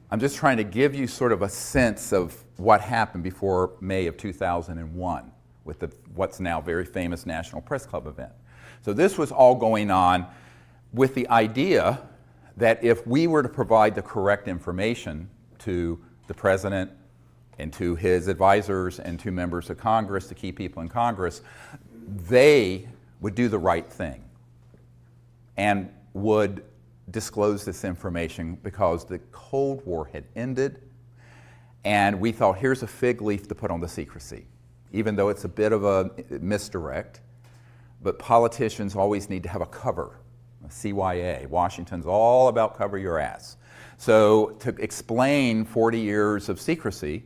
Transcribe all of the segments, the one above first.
I'm just trying to give you sort of a sense of what happened before May of 2001 with what's now very famous National Press Club event. So this was all going on with the idea that if we were to provide the correct information to the president and to his advisors and to members of Congress, to key people in Congress, they would do the right thing and would disclose this information because the Cold War had ended, and we thought, here's a fig leaf to put on the secrecy, even though it's a bit of a misdirect. But politicians always need to have a cover, a CYA. Washington's all about cover your ass. So to explain 40 years of secrecy,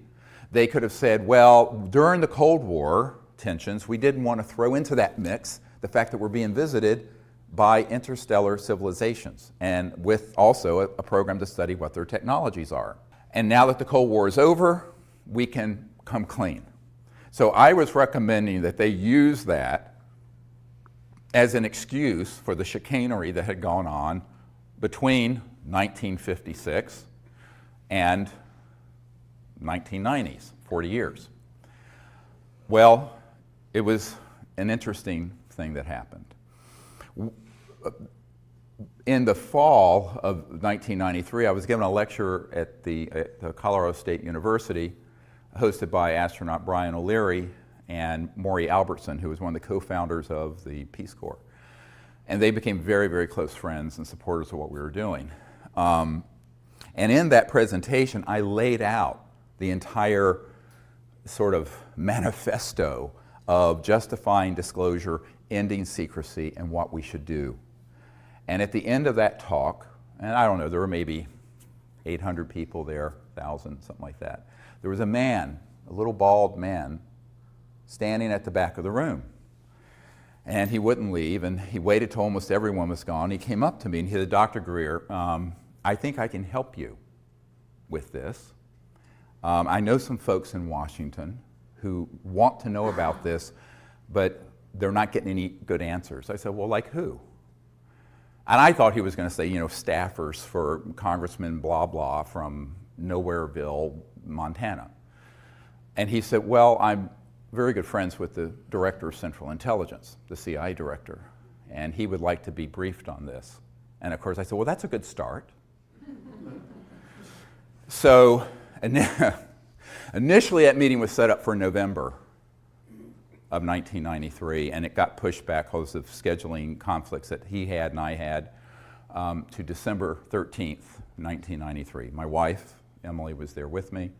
they could have said, well, during the Cold War tensions, we didn't want to throw into that mix the fact that we're being visited by interstellar civilizations, and with also a program to study what their technologies are. And now that the Cold War is over, we can come clean. So I was recommending that they use that as an excuse for the chicanery that had gone on between 1956 and 1990s, 40 years. Well, it was an interesting thing that happened. In the fall of 1993, I was given a lecture at the Colorado State University, hosted by astronaut Brian O'Leary and Maury Albertson, who was one of the co-founders of the Peace Corps. And they became very, very close friends and supporters of what we were doing. And in that presentation, I laid out the entire sort of manifesto of justifying disclosure, ending secrecy, and what we should do. And at the end of that talk, and I don't know, there were maybe 800 people there, 1,000, something like that. There was a man, a little bald man, standing at the back of the room. And he wouldn't leave, and he waited till almost everyone was gone. He came up to me and he said, Dr. Greer, I think I can help you with this. I know some folks in Washington who want to know about this, but they're not getting any good answers. I said, well, like who? And I thought he was going to say, staffers for Congressman blah blah from Nowhereville, Montana. And he said, well, I'm very good friends with the Director of Central Intelligence, the CIA director, and he would like to be briefed on this. And of course I said, well, that's a good start. So initially that meeting was set up for November of 1993, and it got pushed back because of scheduling conflicts that he had and I had to December 13th, 1993. My wife, Emily, was there with me.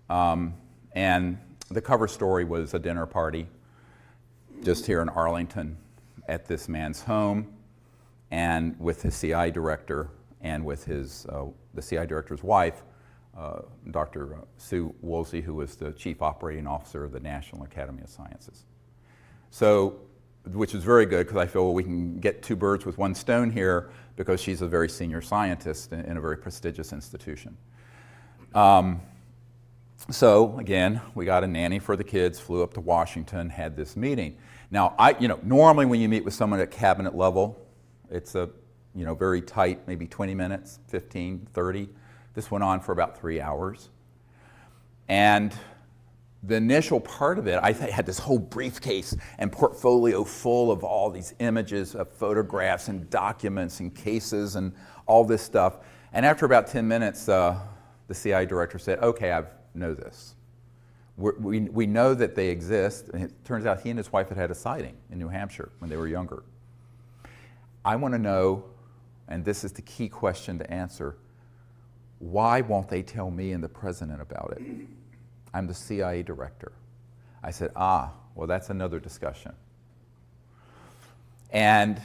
And the cover story was a dinner party just here in Arlington at this man's home, and with his CI director and with the CI director's wife, Dr. Sue Woolsey, who was the chief operating officer of the National Academy of Sciences. So, which is very good because I feel, well, we can get two birds with one stone here because she's a very senior scientist in a very prestigious institution. So again, we got a nanny for the kids, flew up to Washington, had this meeting. Now, normally when you meet with someone at cabinet level, it's a very tight, maybe 20 minutes, 15, 30. This went on for about 3 hours. And the initial part of it, I had this whole briefcase and portfolio full of all these images of photographs and documents and cases and all this stuff. And after about 10 minutes, the CI director said, okay, I know this. We know that they exist. And it turns out he and his wife had had a sighting in New Hampshire when they were younger. I want to know, and this is the key question to answer, why won't they tell me and the president about it? I'm the CIA director. I said, well, that's another discussion. And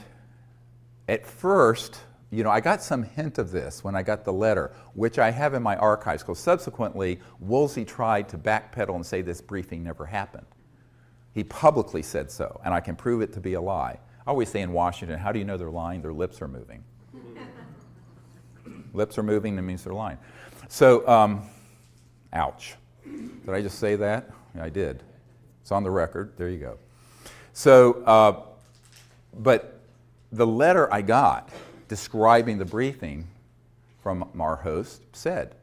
at first, I got some hint of this when I got the letter, which I have in my archives, because subsequently, Woolsey tried to backpedal and say this briefing never happened. He publicly said so, and I can prove it to be a lie. I always say in Washington, how do you know they're lying? Their lips are moving. Lips are moving, that means they're lying. So, ouch. Did I just say that? Yeah, I did. It's on the record. There you go. So, but the letter I got describing the briefing from our host said,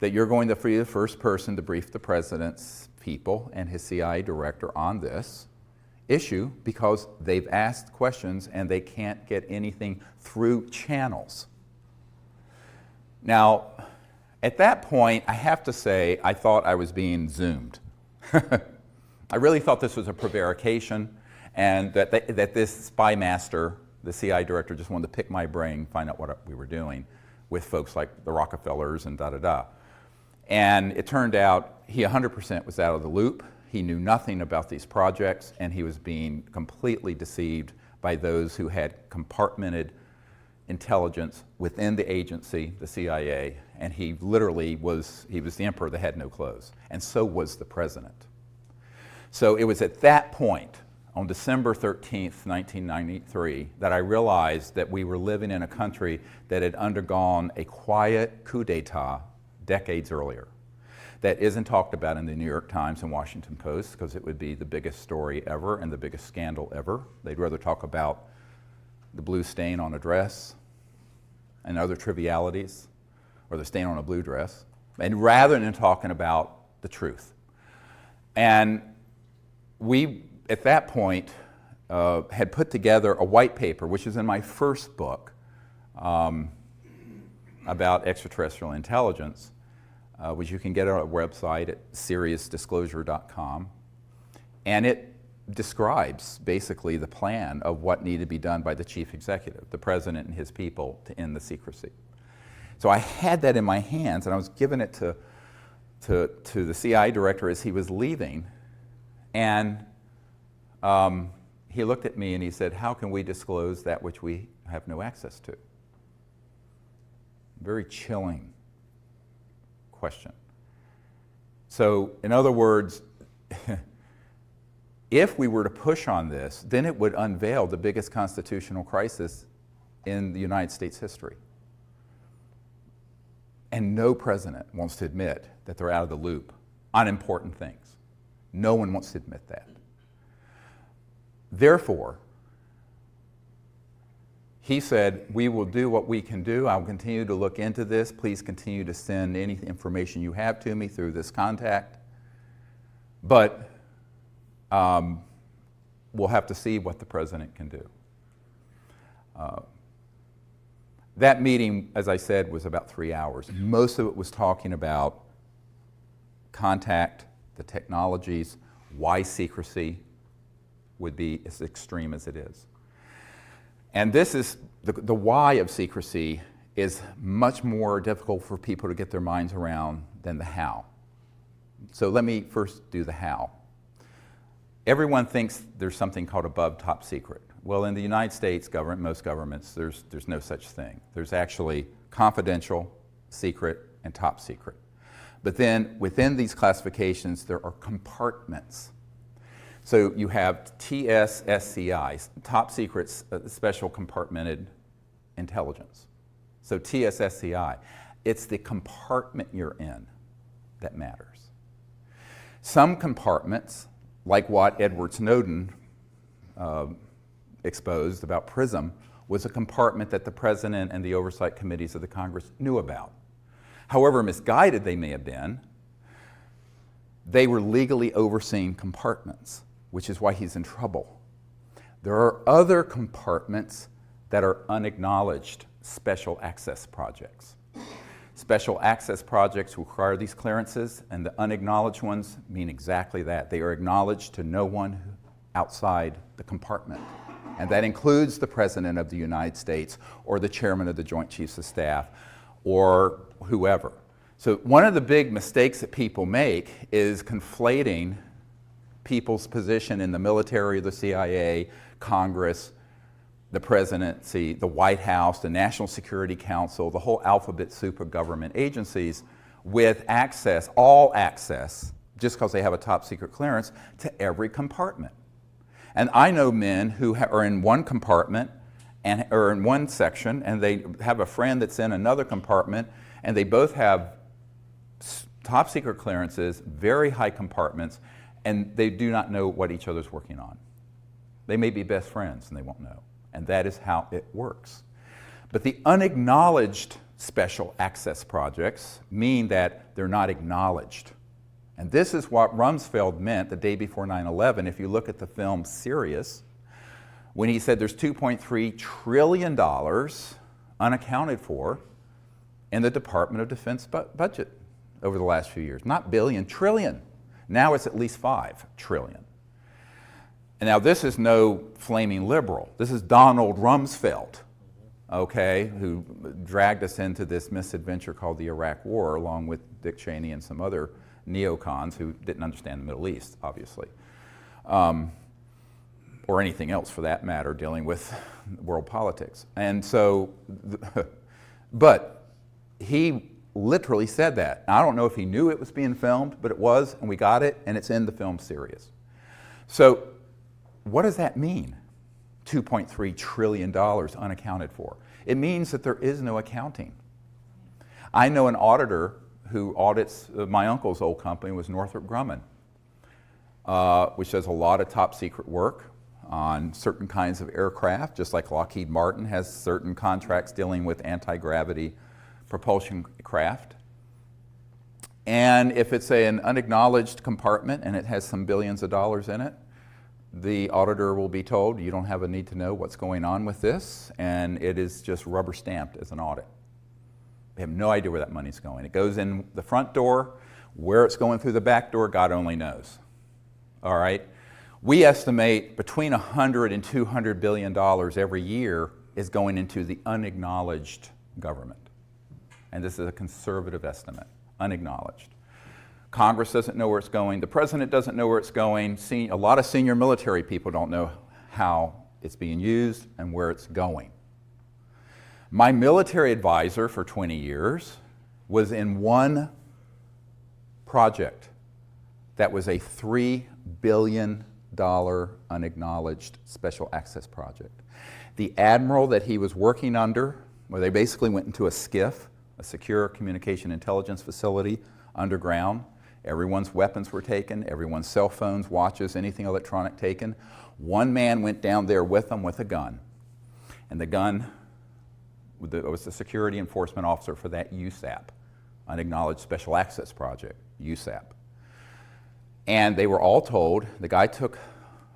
that you're going to be the first person to brief the president's people and his CIA director on this issue because they've asked questions and they can't get anything through channels. Now, at that point, I have to say, I thought I was being zoomed. I really thought this was a prevarication and that this spy master, the CIA director, just wanted to pick my brain, find out what we were doing with folks like the Rockefellers and da-da-da. And it turned out he 100% was out of the loop. He knew nothing about these projects, and he was being completely deceived by those who had compartmented intelligence within the agency, the CIA, and he literally was the emperor that had no clothes, and so was the president. So it was at that point, on December 13th, 1993, that I realized that we were living in a country that had undergone a quiet coup d'etat decades earlier. That isn't talked about in the New York Times and Washington Post because it would be the biggest story ever and the biggest scandal ever. They'd rather talk about the blue stain on a dress and other trivialities, or the stain on a blue dress, and rather than talking about the truth. And we, at that point, had put together a white paper, which is in my first book about extraterrestrial intelligence, which you can get on our website at seriousdisclosure.com. And it describes basically the plan of what needed to be done by the chief executive, the president and his people, to end the secrecy. So I had that in my hands, and I was giving it to the CIA director as he was leaving. And he looked at me and he said, "How can we disclose that which we have no access to?" Very chilling question. So, in other words, if we were to push on this, then it would unveil the biggest constitutional crisis in the United States history. And no president wants to admit that they're out of the loop on important things. No one wants to admit that. Therefore, he said, "We will do what we can do. I'll continue to look into this. Please continue to send any information you have to me through this contact. But we'll have to see what the president can do." That meeting, as I said, was about 3 hours. Most of it was talking about contact, the technologies, why secrecy would be as extreme as it is. And this is, the why of secrecy is much more difficult for people to get their minds around than the how. So let me first do the how. Everyone thinks there's something called above top secret. Well, in the United States government, most governments, there's no such thing. There's actually confidential, secret, and top secret. But then within these classifications, there are compartments. So you have TSSCI, top secret special compartmented intelligence. So TSSCI, it's the compartment you're in that matters. Some compartments, like what Edward Snowden exposed about PRISM, was a compartment that the president and the oversight committees of the Congress knew about. However misguided they may have been, they were legally overseeing compartments, which is why he's in trouble. There are other compartments that are unacknowledged special access projects. Special access projects require these clearances, and the unacknowledged ones mean exactly that. They are acknowledged to no one outside the compartment. And that includes the President of the United States or the Chairman of the Joint Chiefs of Staff or whoever. So one of the big mistakes that people make is conflating people's position in the military, the CIA, Congress, the presidency, the White House, the National Security Council, the whole alphabet soup of government agencies with access, all access, just because they have a top secret clearance, to every compartment. And I know men who are in one compartment or in one section, and they have a friend that's in another compartment, and they both have top secret clearances, very high compartments, and they do not know what each other's working on. They may be best friends and they won't know. And that is how it works. But the unacknowledged special access projects mean that they're not acknowledged. And this is what Rumsfeld meant the day before 9/11, if you look at the film Sirius, when he said there's $2.3 trillion unaccounted for in the Department of Defense budget over the last few years. Not billion, trillion. Now it's at least 5 trillion. And now this is no flaming liberal. This is Donald Rumsfeld, okay, who dragged us into this misadventure called the Iraq War, along with Dick Cheney and some other neocons who didn't understand the Middle East, obviously, or anything else for that matter, dealing with world politics. And so, but he literally said that. Now, I don't know if he knew it was being filmed, but it was, and we got it, and it's in the film Sirius. So what does that mean? $2.3 trillion unaccounted for. It means that there is no accounting. I know an auditor who audits my uncle's old company, was Northrop Grumman, which does a lot of top secret work on certain kinds of aircraft, just like Lockheed Martin has certain contracts dealing with anti-gravity propulsion craft. And if it's an unacknowledged compartment and it has some billions of dollars in it, the auditor will be told, you don't have a need to know what's going on with this, and it is just rubber stamped as an audit. They have no idea where that money's going. It goes in the front door. Where it's going through the back door, God only knows. All right? We estimate between $100 and $200 billion every year is going into the unacknowledged government. And this is a conservative estimate, unacknowledged. Congress doesn't know where it's going. The president doesn't know where it's going. A lot of senior military people don't know how it's being used and where it's going. My military advisor for 20 years was in one project that was a $3 billion unacknowledged special access project. The admiral that he was working under, where they basically went into a SCIF, a secure communication intelligence facility underground. Everyone's weapons were taken, everyone's cell phones, watches, anything electronic taken. One man went down there with them with a gun. And the gun was the security enforcement officer for that USAP, Unacknowledged Special Access Project, USAP. And they were all told, the guy took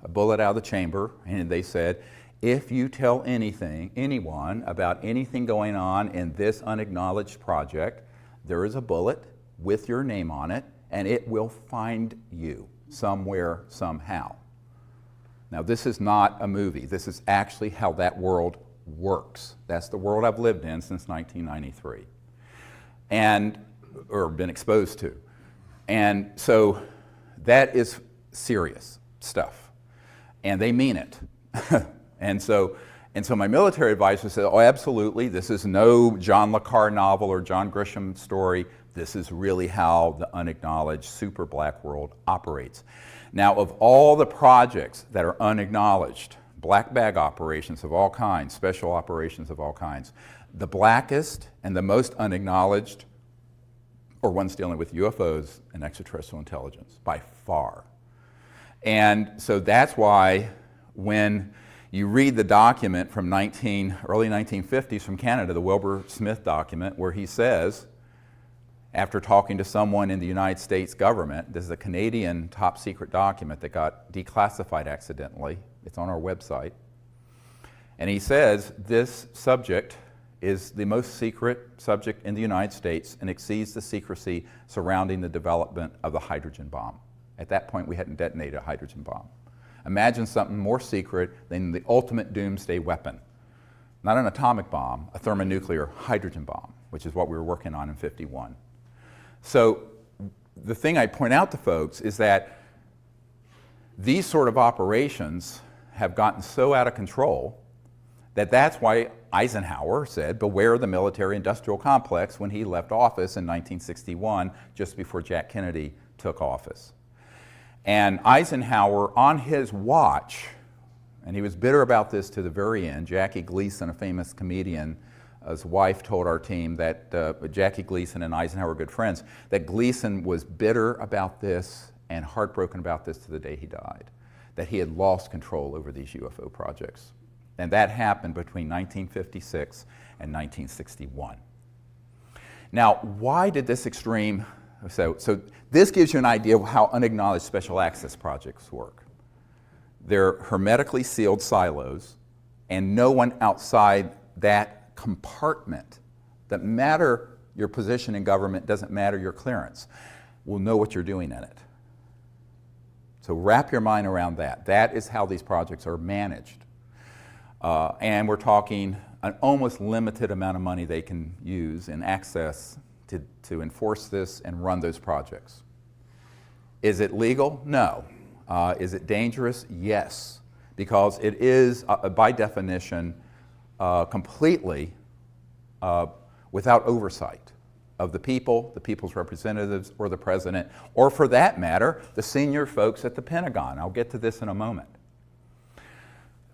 a bullet out of the chamber and they said, if you tell anyone about anything going on in this unacknowledged project, there is a bullet with your name on it and it will find you somewhere, somehow. Now this is not a movie, this is actually how that world works. That's the world I've lived in since 1993 or been exposed to. And so that is serious stuff, and they mean it. and so my military advisor said, oh, absolutely, this is no John le Carre novel or John Grisham story. This is really how the unacknowledged super black world operates. Now, of all the projects that are unacknowledged, black bag operations of all kinds, special operations of all kinds, the blackest and the most unacknowledged are ones dealing with UFOs and extraterrestrial intelligence, by far. And so that's why when you read the document from early 1950s from Canada, the Wilbur Smith document, where he says, after talking to someone in the United States government, this is a Canadian top secret document that got declassified accidentally. It's on our website. And he says this subject is the most secret subject in the United States and exceeds the secrecy surrounding the development of the hydrogen bomb. At that point, we hadn't detonated a hydrogen bomb. Imagine something more secret than the ultimate doomsday weapon. Not an atomic bomb, a thermonuclear hydrogen bomb, which is what we were working on in '51. So the thing I point out to folks is that these sort of operations have gotten so out of control that that's why Eisenhower said, beware the military-industrial complex when he left office in 1961, just before Jack Kennedy took office. And Eisenhower, on his watch, and he was bitter about this to the very end, Jackie Gleason, a famous comedian, his wife told our team that Jackie Gleason and Eisenhower were good friends, that Gleason was bitter about this and heartbroken about this to the day he died, that he had lost control over these UFO projects. And that happened between 1956 and 1961. Now, why did this extreme, so this gives you an idea of how unacknowledged special access projects work. They're hermetically sealed silos, and no one outside that compartment, that matter your position in government, doesn't matter your clearance, will know what you're doing in it. So wrap your mind around that. That is how these projects are managed. And we're talking an almost limited amount of money they can use and access to enforce this and run those projects. Is it legal? No. Is it dangerous? Yes. Because it is, by definition, completely without oversight of the people, the people's representatives, or the president, or for that matter, the senior folks at the Pentagon. I'll get to this in a moment.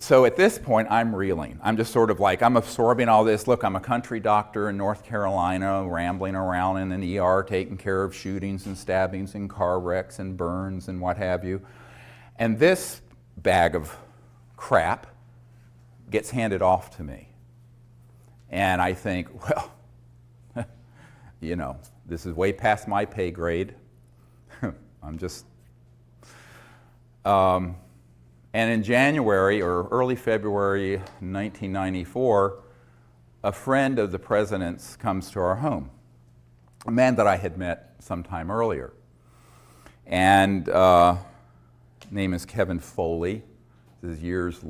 So at this point, I'm reeling. I'm just sort of like, I'm absorbing all this. Look, I'm a country doctor in North Carolina, rambling around in an ER, taking care of shootings and stabbings and car wrecks and burns and what have you. And this bag of crap gets handed off to me. And I think, well, you know, this is way past my pay grade. I'm just, and in January or early February 1994, a friend of the president's comes to our home, a man that I had met sometime earlier. And name is Kevin Foley. This is years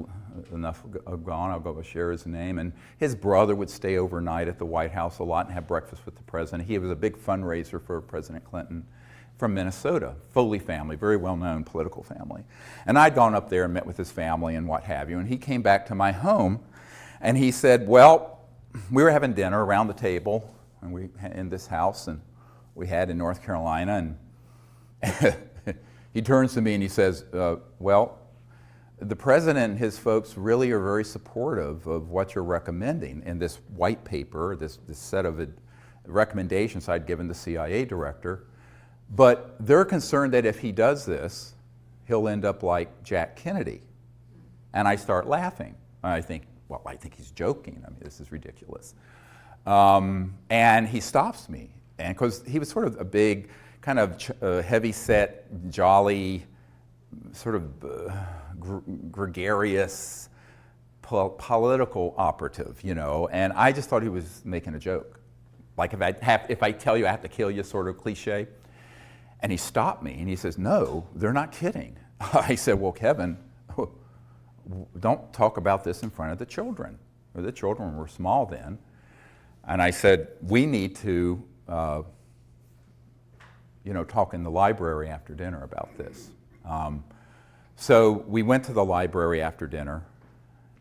enough gone, I'll go share his name. And his brother would stay overnight at the White House a lot and have breakfast with the president. He was a big fundraiser for President Clinton from Minnesota, Foley family, very well-known political family. And I'd gone up there and met with his family and what have you. And he came back to my home and he said, well, we were having dinner around the table and we in this house and we had in North Carolina. And he turns to me and he says, well, the president and his folks really are very supportive of what you're recommending in this white paper, this set of recommendations I'd given the CIA director. But they're concerned that if he does this, he'll end up like Jack Kennedy. And I start laughing. I think, well, I think he's joking. I mean, this is ridiculous. And he stops me. And because he was sort of a big, kind of heavy-set, jolly, sort of gregarious political operative, you know, and I just thought he was making a joke. Like if I tell you I have to kill you sort of cliche. And he stopped me and he says, no, they're not kidding. I said, well, Kevin, don't talk about this in front of the children. The children were small then. And I said, we need to you know, talk in the library after dinner about this. So we went to the library after dinner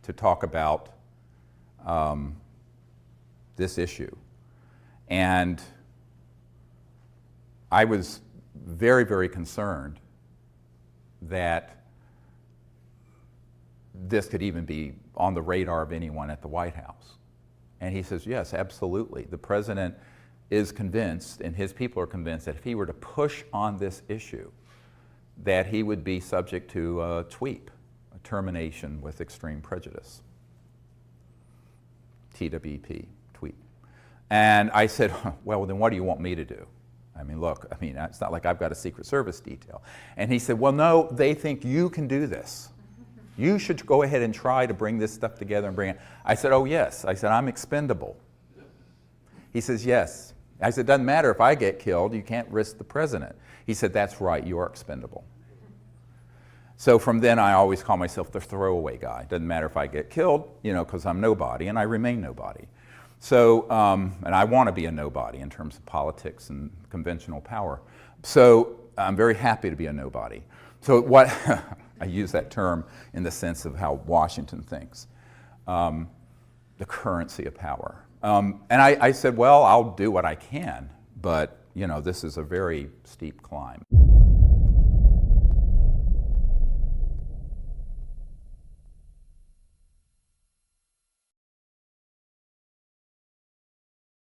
to talk about this issue. And I was very, very concerned that this could even be on the radar of anyone at the White House. And he says, yes, absolutely. The president is convinced, and his people are convinced, that if he were to push on this issue, that he would be subject to a TWEEP, a termination with extreme prejudice. TWEP, TWEEP. And I said, well, then what do you want me to do? I mean, look, I mean, it's not like I've got a Secret Service detail. And he said, well, no, they think you can do this. You should go ahead and try to bring this stuff together and bring it. I said, oh, yes. I said, I'm expendable. He says, yes. I said, doesn't matter if I get killed, you can't risk the president. He said, that's right, you are expendable. So from then I always call myself the throwaway guy. Doesn't matter if I get killed, you know, because I'm nobody, and I remain nobody. So, and I want to be a nobody in terms of politics and conventional power. So I'm very happy to be a nobody. So what, I use that term in the sense of how Washington thinks, the currency of power. And I said, well, I'll do what I can, but you know, this is a very steep climb.